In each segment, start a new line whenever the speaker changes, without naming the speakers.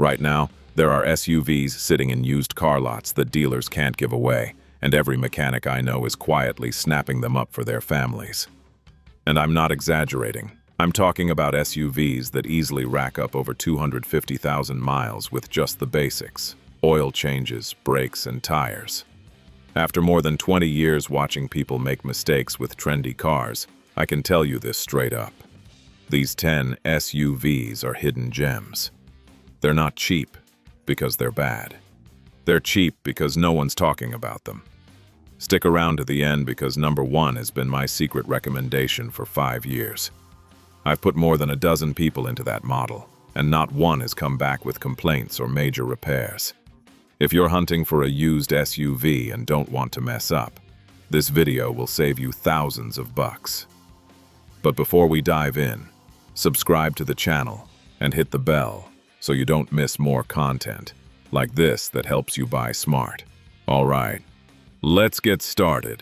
Right now, there are SUVs sitting in used car lots that dealers can't give away, and every mechanic I know is quietly snapping them up for their families. And I'm not exaggerating. I'm talking about SUVs that easily rack up over 250,000 miles with just the basics: oil changes, brakes, and tires. After more than 20 years watching people make mistakes with trendy cars, I can tell you this straight up. These 10 SUVs are hidden gems. They're not cheap because they're bad. They're cheap because no one's talking about them. Stick around to the end because number 1 has been my secret recommendation for 5 years. I've put more than a dozen people into that model, and not one has come back with complaints or major repairs. If you're hunting for a used SUV and don't want to mess up, this video will save you thousands of bucks. But before we dive in, subscribe to the channel and hit the bell so you don't miss more content like this that helps you buy smart. All right, let's get started.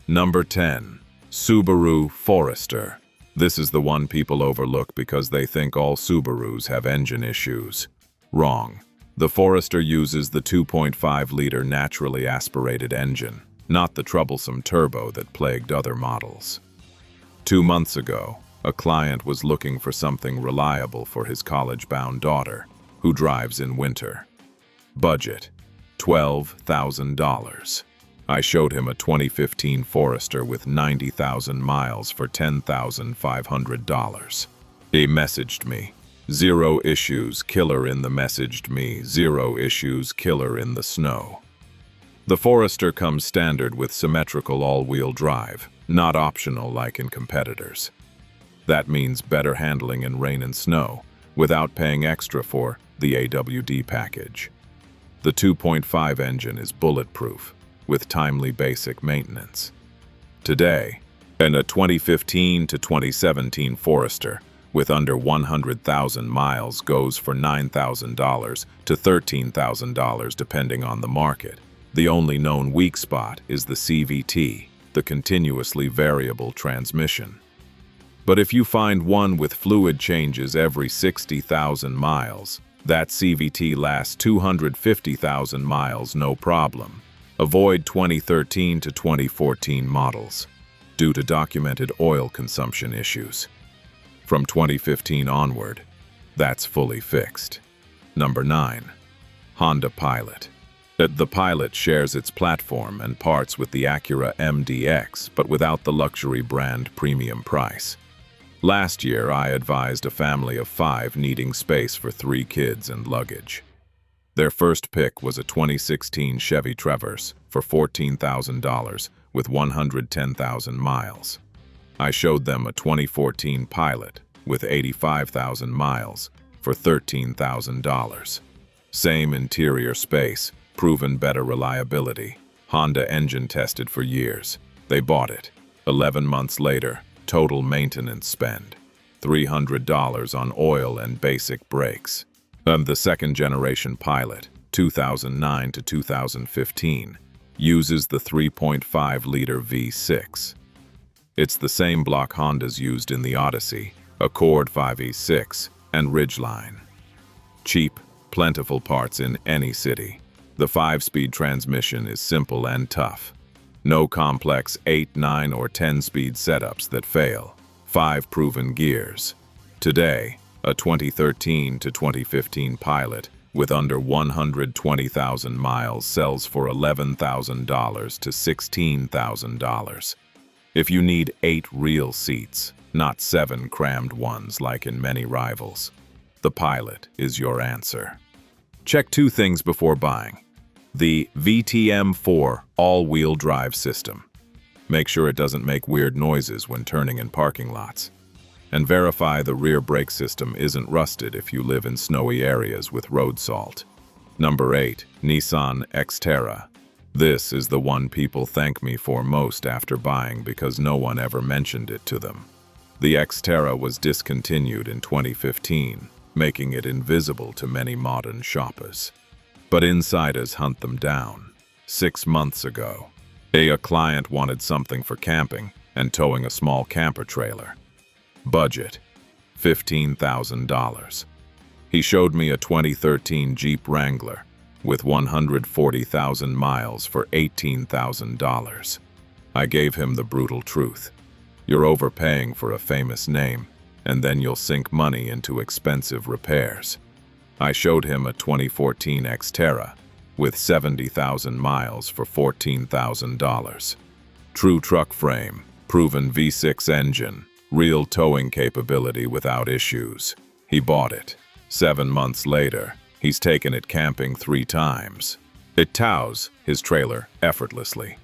Number 10, Subaru Forester. This is the one people overlook because they think all Subarus have engine issues. Wrong. The Forester uses the 2.5-liter naturally aspirated engine, not the troublesome turbo that plagued other models. 2 months ago, a client was looking for something reliable for his college-bound daughter, who drives in winter. Budget: $12,000. I showed him a 2015 Forester with 90,000 miles for $10,500. He messaged me. 0 issues, killer in the messaged me, 0 issues, killer in the snow. The Forester comes standard with symmetrical all-wheel drive, not optional like in competitors. That means better handling in rain and snow, without paying extra for the AWD package. The 2.5 engine is bulletproof, with timely basic maintenance. Today, in a 2015 to 2017 Forester, with under 100,000 miles goes for $9,000 to $13,000 depending on the market. The only known weak spot is the CVT, the continuously variable transmission. But if you find one with fluid changes every 60,000 miles, that CVT lasts 250,000 miles no problem. Avoid 2013 to 2014 models due to documented oil consumption issues. From 2015 onward, that's fully fixed. Number 9, Honda Pilot. The Pilot shares its platform and parts with the Acura MDX, but without the luxury brand premium price. Last year, I advised a family of 5 needing space for 3 kids and luggage. Their first pick was a 2016 Chevy Traverse for $14,000 with 110,000 miles. I showed them a 2014 Pilot with 85,000 miles for $13,000. Same interior space, proven better reliability. Honda engine tested for years. They bought it. 11 months later, total maintenance spend: $300 on oil and basic brakes. The second-generation Pilot, 2009 to 2015, uses the 3.5-liter V6. It's the same block Hondas used in the Odyssey, Accord 5e6, and Ridgeline. Cheap, plentiful parts in any city. The 5-speed transmission is simple and tough. No complex 8, 9, or 10-speed setups that fail. 5 proven gears. Today, a 2013 to 2015 Pilot with under 120,000 miles sells for $11,000 to $16,000. If you need 8 real seats, not 7 crammed ones like in many rivals, the Pilot is your answer. Check 2 things before buying. The VTM4 all-wheel drive system. Make sure it doesn't make weird noises when turning in parking lots. And verify the rear brake system isn't rusted if you live in snowy areas with road salt. Number 8, Nissan Xterra. This is the one people thank me for most after buying because no one ever mentioned it to them. The Xterra was discontinued in 2015, making it invisible to many modern shoppers. But insiders hunt them down. 6 months ago, a client wanted something for camping and towing a small camper trailer. Budget: $15,000. He showed me a 2013 Jeep Wrangler with 140,000 miles for $18,000. I gave him the brutal truth. You're overpaying for a famous name, and then you'll sink money into expensive repairs. I showed him a 2014 Xterra with 70,000 miles for $14,000. True truck frame, proven V6 engine, real towing capability without issues. He bought it. 7 months later, he's taken it camping 3 times. It tows his trailer effortlessly.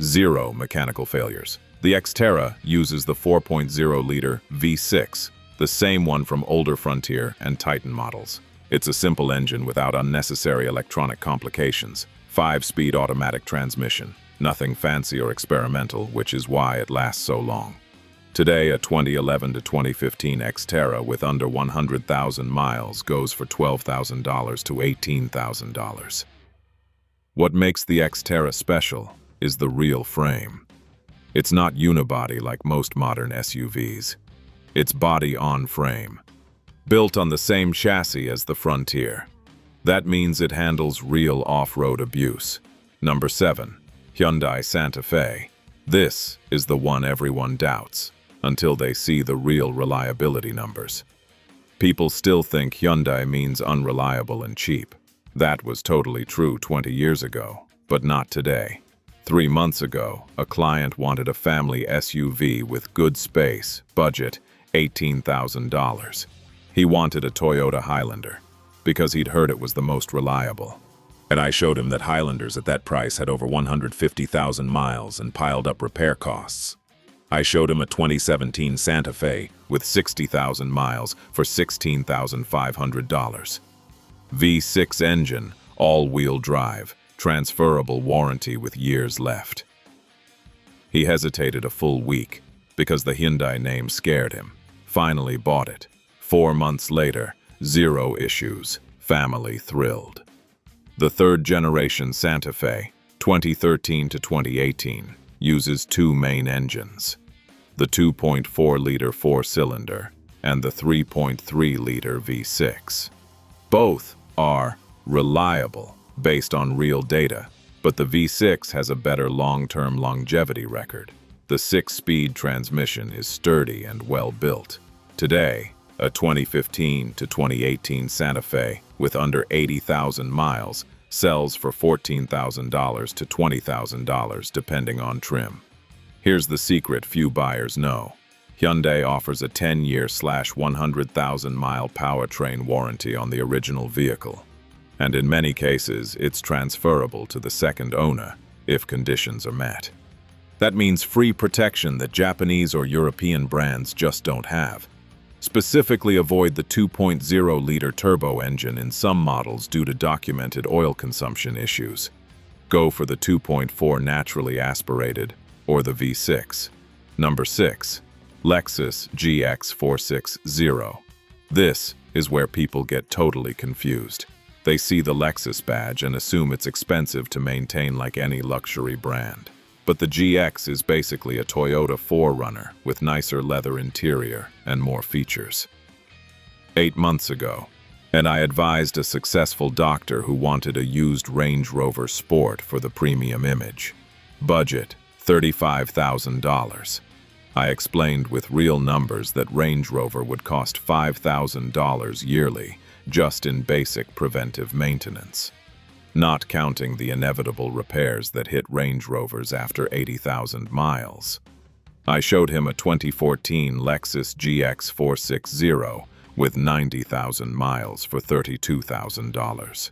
0 mechanical failures. The Xterra uses the 4.0-liter V6, the same one from older Frontier and Titan models. It's a simple engine without unnecessary electronic complications. 5-speed automatic transmission. Nothing fancy or experimental, which is why it lasts so long. Today, a 2011 to 2015 Xterra with under 100,000 miles goes for $12,000 to $18,000. What makes the Xterra special is the real frame. It's not unibody like most modern SUVs. It's body-on-frame, built on the same chassis as the Frontier. That means it handles real off-road abuse. Number 7. Hyundai Santa Fe. This is the one everyone doubts, until they see the real reliability numbers. People still think Hyundai means unreliable and cheap. That was totally true 20 years ago, but not today. 3 months ago, a client wanted a family SUV with good space, budget, $18,000. He wanted a Toyota Highlander, because he'd heard it was the most reliable. And I showed him that Highlanders at that price had over 150,000 miles and piled up repair costs. I showed him a 2017 Santa Fe with 60,000 miles for $16,500. V6 engine, all-wheel drive, transferable warranty with years left. He hesitated a full week because the Hyundai name scared him. Finally bought it. 4 months later, 0 issues. Family thrilled. The third-generation Santa Fe, 2013 to 2018, uses 2 main engines. The 2.4-liter 4-cylinder and the 3.3-liter V6. Both are reliable based on real data, but the V6 has a better long-term longevity record. The 6-speed transmission is sturdy and well-built. Today, a 2015 to 2018 Santa Fe with under 80,000 miles sells for $14,000 to $20,000 depending on trim. Here's the secret few buyers know. Hyundai offers a 10-year/100,000-mile powertrain warranty on the original vehicle. And in many cases, it's transferable to the second owner if conditions are met. That means free protection that Japanese or European brands just don't have. Specifically, avoid the 2.0-liter turbo engine in some models due to documented oil consumption issues. Go for the 2.4 naturally aspirated or the V6. Number 6. Lexus GX460. This is where people get totally confused. They see the Lexus badge and assume it's expensive to maintain like any luxury brand. But the GX is basically a Toyota 4Runner with nicer leather interior and more features. 8 months ago, and I advised a successful doctor who wanted a used Range Rover Sport for the premium image. Budget, $35,000. I explained with real numbers that Range Rover would cost $5,000 yearly, just in basic preventive maintenance, not counting the inevitable repairs that hit Range Rovers after 80,000 miles. I showed him a 2014 Lexus GX460 with 90,000 miles for $32,000.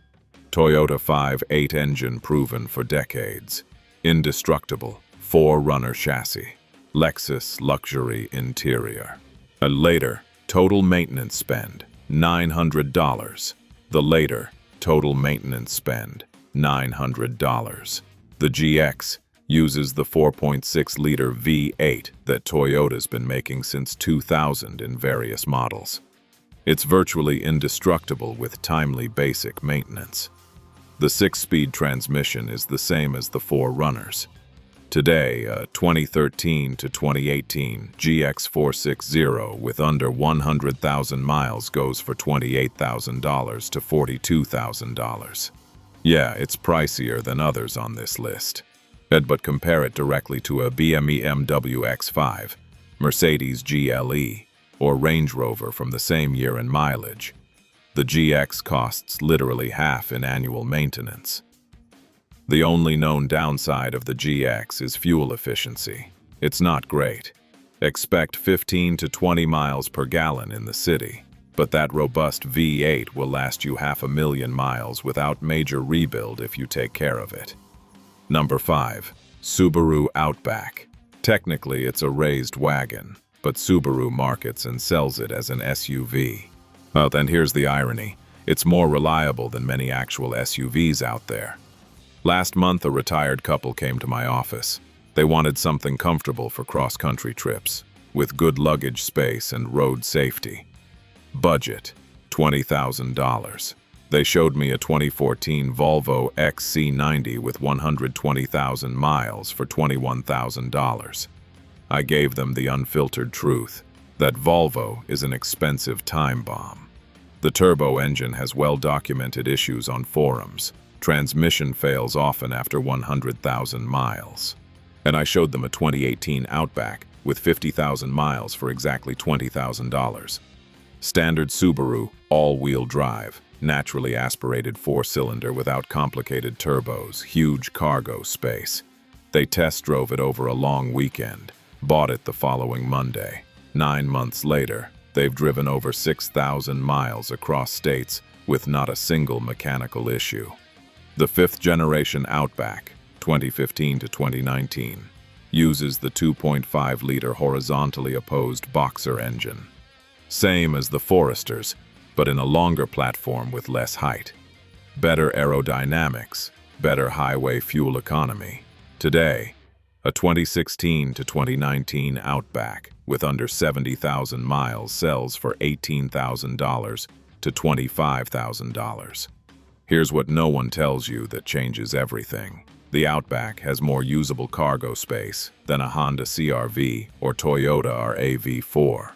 Toyota 5.8 engine proven for decades. Indestructible, 4Runner chassis. Lexus luxury interior. A later, total maintenance spend, $900. The later, total maintenance spend, $900. The GX uses the 4.6-liter V8 that Toyota's been making since 2000 in various models. It's virtually indestructible with timely basic maintenance. The 6-speed transmission is the same as the 4Runners. Today, a 2013 to 2018 GX460 with under 100,000 miles goes for $28,000 to $42,000. Yeah, it's pricier than others on this list. But compare it directly to a BMW X5, Mercedes GLE, or Range Rover from the same year and mileage. The GX costs literally half in annual maintenance. The only known downside of the GX is fuel efficiency. It's not great. Expect 15 to 20 miles per gallon in the city, but that robust V8 will last you 500,000 miles without major rebuild if you take care of it. Number 5. Subaru Outback. Technically, it's a raised wagon, but Subaru markets and sells it as an SUV. Well, then here's the irony. It's more reliable than many actual SUVs out there. Last month, a retired couple came to my office. They wanted something comfortable for cross-country trips, with good luggage space and road safety. Budget, $20,000. They showed me a 2014 Volvo XC90 with 120,000 miles for $21,000. I gave them the unfiltered truth that Volvo is an expensive time bomb. The turbo engine has well-documented issues on forums. Transmission fails often after 100,000 miles. And I showed them a 2018 Outback with 50,000 miles for exactly $20,000. Standard Subaru, all-wheel drive, naturally aspirated four-cylinder without complicated turbos, huge cargo space. They test drove it over a long weekend, bought it the following Monday. 9 months later, they've driven over 6,000 miles across states with not a single mechanical issue. The 5th-generation Outback, 2015 to 2019, uses the 2.5-liter horizontally opposed Boxer engine. Same as the Foresters, but in a longer platform with less height. Better aerodynamics, better highway fuel economy. Today, a 2016 to 2019 Outback with under 70,000 miles sells for $18,000 to $25,000. Here's what no one tells you that changes everything. The Outback has more usable cargo space than a Honda CR-V or Toyota RAV4.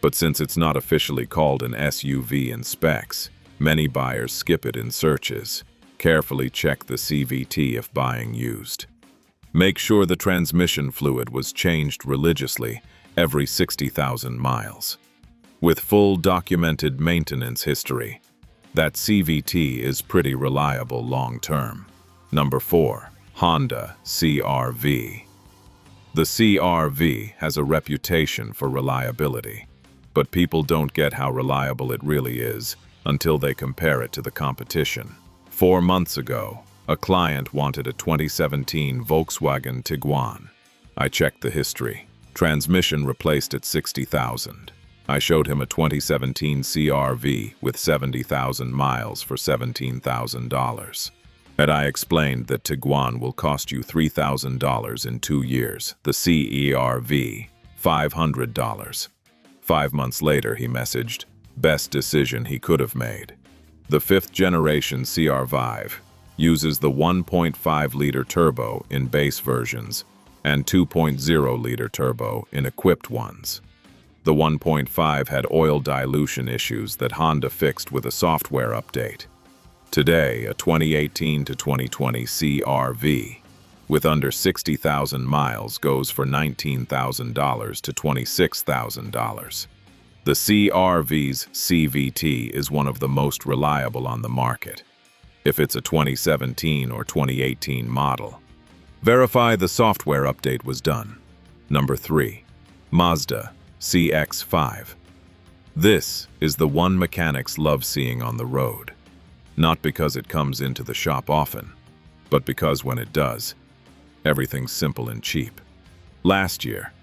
But since it's not officially called an SUV in specs, many buyers skip it in searches. Carefully check the CVT if buying used. Make sure the transmission fluid was changed religiously every 60,000 miles. With full documented maintenance history, that CVT is pretty reliable long-term. Number 4. Honda CR-V. The CR-V has a reputation for reliability, but people don't get how reliable it really is until they compare it to the competition. 4 months ago, a client wanted a 2017 Volkswagen Tiguan. I checked the history. Transmission replaced at 60,000. I showed him a 2017 CR-V with 70,000 miles for $17,000. And I explained that Tiguan will cost you $3,000 in 2 years, the CR-V, $500. 5 months later, he messaged, best decision he could have made. The 5th-generation CR-V uses the 1.5-liter turbo in base versions and 2.0-liter turbo in equipped ones. The 1.5 had oil dilution issues that Honda fixed with a software update. Today, a 2018 to 2020 CR-V with under 60,000 miles goes for $19,000 to $26,000. The CR-V's CVT is one of the most reliable on the market. If it's a 2017 or 2018 model, verify the software update was done. Number 3. Mazda CX-5. This is the one mechanics love seeing on the road. Not because it comes into the shop often, but because when it does, everything's simple and cheap. Last year,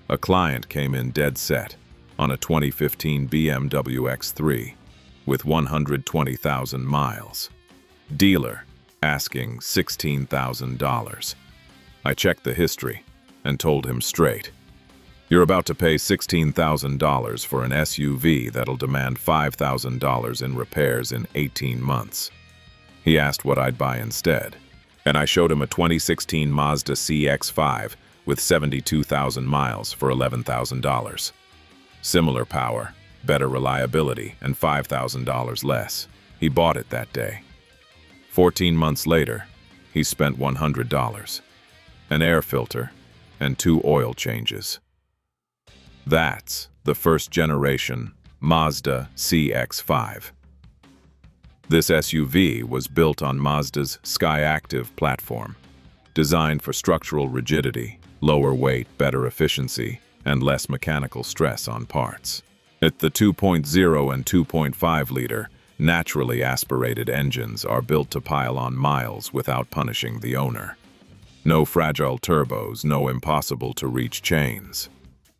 a client came in dead set on a 2015 BMW X3 with 120,000 miles. Dealer asking $16,000. I checked the history and told him straight, you're about to pay $16,000 for an SUV that'll demand $5,000 in repairs in 18 months. He asked what I'd buy instead, And I showed him a 2016 Mazda CX-5 with 72,000 miles for $11,000. Similar power, better reliability, and $5,000 less. He bought it that day. 14 months later, he spent $100, an air filter, and 2 oil changes. That's the first generation Mazda CX-5. This SUV was built on Mazda's Skyactiv platform, designed for structural rigidity, lower weight, better efficiency, and less mechanical stress on parts. The 2.0 and 2.5-liter naturally aspirated engines are built to pile on miles without punishing the owner. No fragile turbos, no impossible-to-reach chains.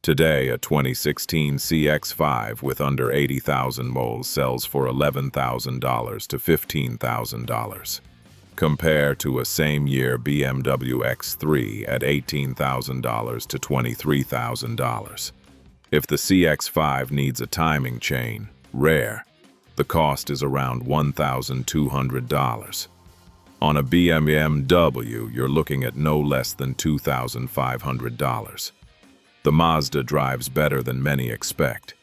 Today, a 2016 CX-5 with under 80,000 moles sells for $11,000 to $15,000. Compare to a same-year BMW X3 at $18,000 to $23,000. If the CX-5 needs a timing chain, rare, the cost is around $1,200. On a BMW, you're looking at no less than $2,500. The Mazda drives better than many expect.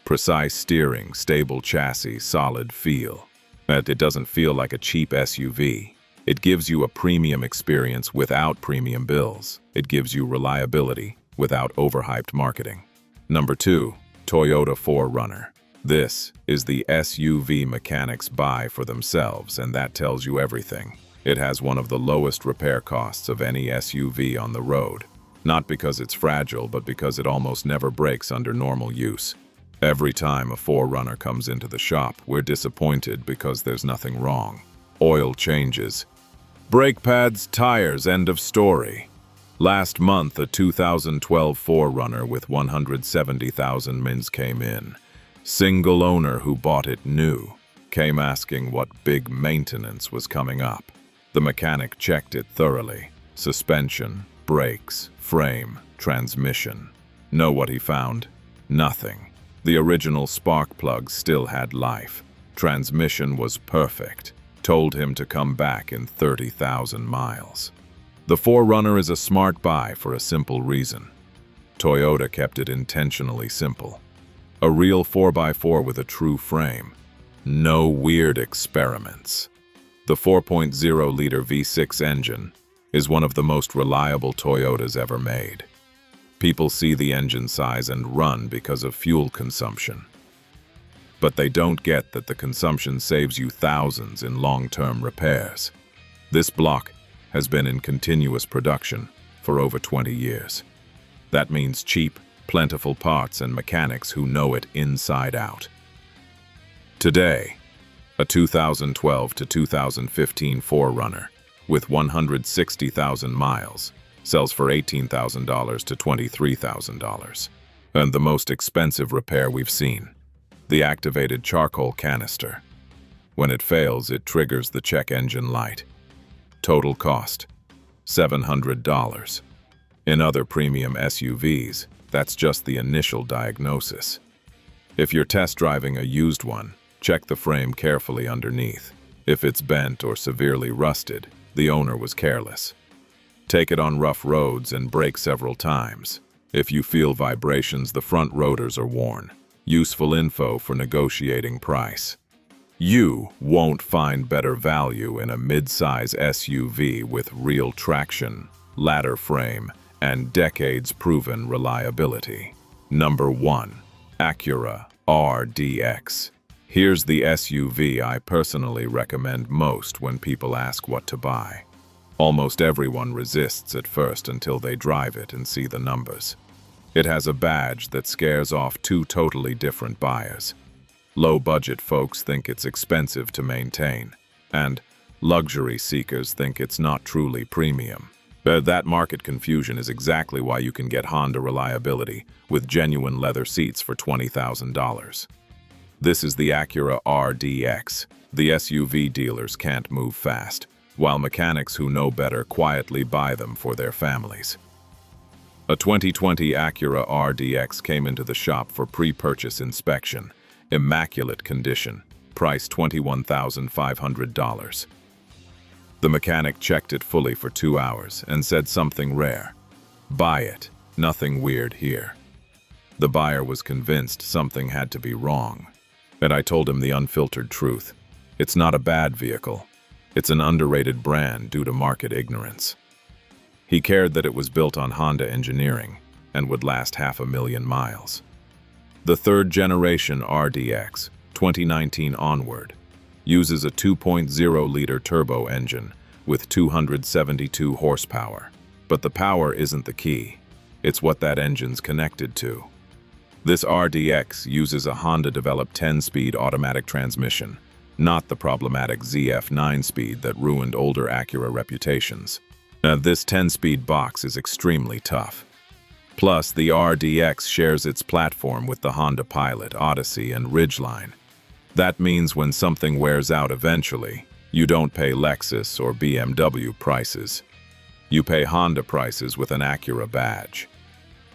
Precise steering, stable chassis, solid feel. It doesn't feel like a cheap SUV. It gives you a premium experience without premium bills. It gives you reliability without overhyped marketing. Number 2, Toyota 4Runner. This is the SUV mechanics buy for themselves, and that tells you everything. It has one of the lowest repair costs of any SUV on the road. Not because it's fragile, but because it almost never breaks under normal use. Every time a 4Runner comes into the shop, we're disappointed because there's nothing wrong. Oil changes. Brake pads, tires, end of story. Last month, a 2012 4Runner with 170,000 miles came in. Single owner who bought it new came asking what big maintenance was coming up. The mechanic checked it thoroughly. Suspension, brakes, frame, transmission. Know what he found? Nothing. The original spark plug still had life. Transmission was perfect. Told him to come back in 30,000 miles. The 4Runner is a smart buy for a simple reason. Toyota kept it intentionally simple. A real 4x4 with a true frame. No weird experiments. The 4.0-liter V6 engine is one of the most reliable Toyotas ever made. People see the engine size and run because of fuel consumption. But they don't get that the consumption saves you thousands in long-term repairs. This block has been in continuous production for over 20 years. That means cheap, plentiful parts and mechanics who know it inside out. Today, a 2012 to 2015 4Runner with 160,000 miles sells for $18,000 to $23,000. And the most expensive repair we've seen, the activated charcoal canister. When it fails, it triggers the check engine light. Total cost, $700. In other premium SUVs, that's just the initial diagnosis. If you're test driving a used one, check the frame carefully underneath. If it's bent or severely rusted, the owner was careless. Take it on rough roads and brake several times. If you feel vibrations, the front rotors are worn. Useful info for negotiating price. You won't find better value in a mid-size SUV with real traction, ladder frame, and decades-proven reliability. Number 1. Acura RDX. Here's the SUV I personally recommend most when people ask what to buy. Almost everyone resists at first until they drive it and see the numbers. It has a badge that scares off 2 totally different buyers. Low-budget folks think it's expensive to maintain, and luxury seekers think it's not truly premium. That market confusion is exactly why you can get Honda reliability with genuine leather seats for $20,000. This is the Acura RDX. The SUV dealers can't move fast, while mechanics who know better quietly buy them for their families. A 2020 Acura RDX came into the shop for pre-purchase inspection. Immaculate condition. Price $21,500. The mechanic checked it fully for 2 hours and said something rare. Buy it, nothing weird here. The buyer was convinced something had to be wrong, and I told him the unfiltered truth. It's not a bad vehicle. It's an underrated brand due to market ignorance. He cared that it was built on Honda engineering and would last 500,000 miles. The third generation RDX, 2019 onward, uses a 2.0-liter turbo engine with 272 horsepower. But the power isn't the key. It's what that engine's connected to. This RDX uses a Honda-developed 10-speed automatic transmission, not the problematic ZF 9-speed that ruined older Acura reputations. This 10-speed box is extremely tough. Plus, the RDX shares its platform with the Honda Pilot, Odyssey, and Ridgeline. That means when something wears out eventually, you don't pay Lexus or BMW prices. You pay Honda prices with an Acura badge.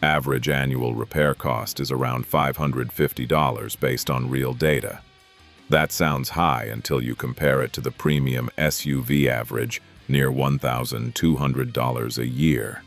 Average annual repair cost is around $550 based on real data. That sounds high until you compare it to the premium SUV average, near $1,200 a year.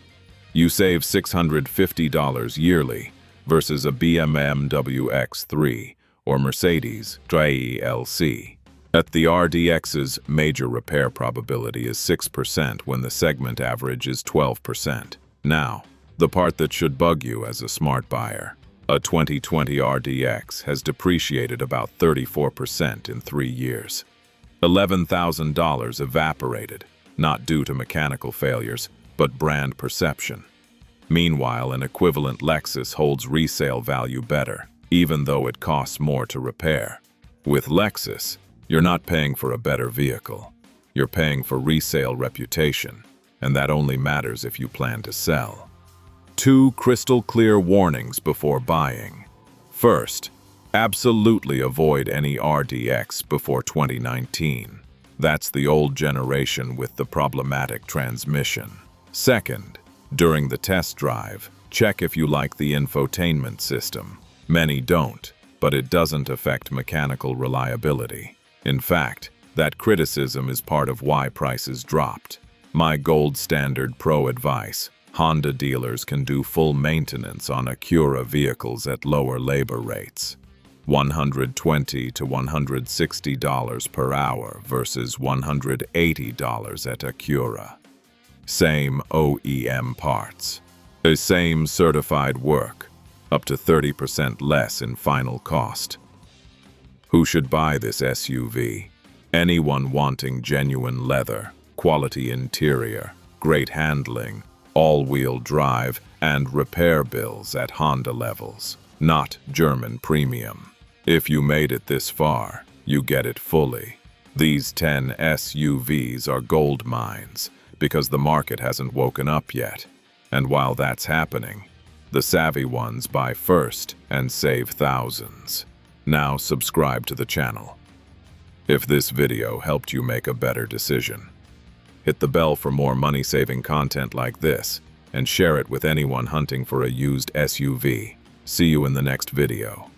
You save $650 yearly versus a BMW X3 or Mercedes GLC. At the RDX's major repair probability is 6% when the segment average is 12%. Now, the part that should bug you as a smart buyer. A 2020 RDX has depreciated about 34% in 3 years. $11,000 evaporated, not due to mechanical failures, but brand perception. Meanwhile, an equivalent Lexus holds resale value better, even though it costs more to repair. With Lexus, you're not paying for a better vehicle. You're paying for resale reputation, and that only matters if you plan to sell. 2 crystal clear warnings before buying. First, absolutely avoid any RDX before 2019. That's the old generation with the problematic transmission. Second, during the test drive, check if you like the infotainment system. Many don't, but it doesn't affect mechanical reliability. In fact, that criticism is part of why prices dropped. My gold standard pro advice: Honda dealers can do full maintenance on Acura vehicles at lower labor rates. $120 to $160 per hour versus $180 at Acura. Same OEM parts. The same certified work, up to 30% less in final cost. Who should buy this SUV? Anyone wanting genuine leather, quality interior, great handling, all-wheel drive, and repair bills at Honda levels, not German premium. If you made it this far, you get it fully. These 10 SUVs are gold mines because the market hasn't woken up yet. And while that's happening, the savvy ones buy first and save thousands. Now subscribe to the channel. If this video helped you make a better decision, hit the bell for more money-saving content like this and share it with anyone hunting for a used SUV. See you in the next video.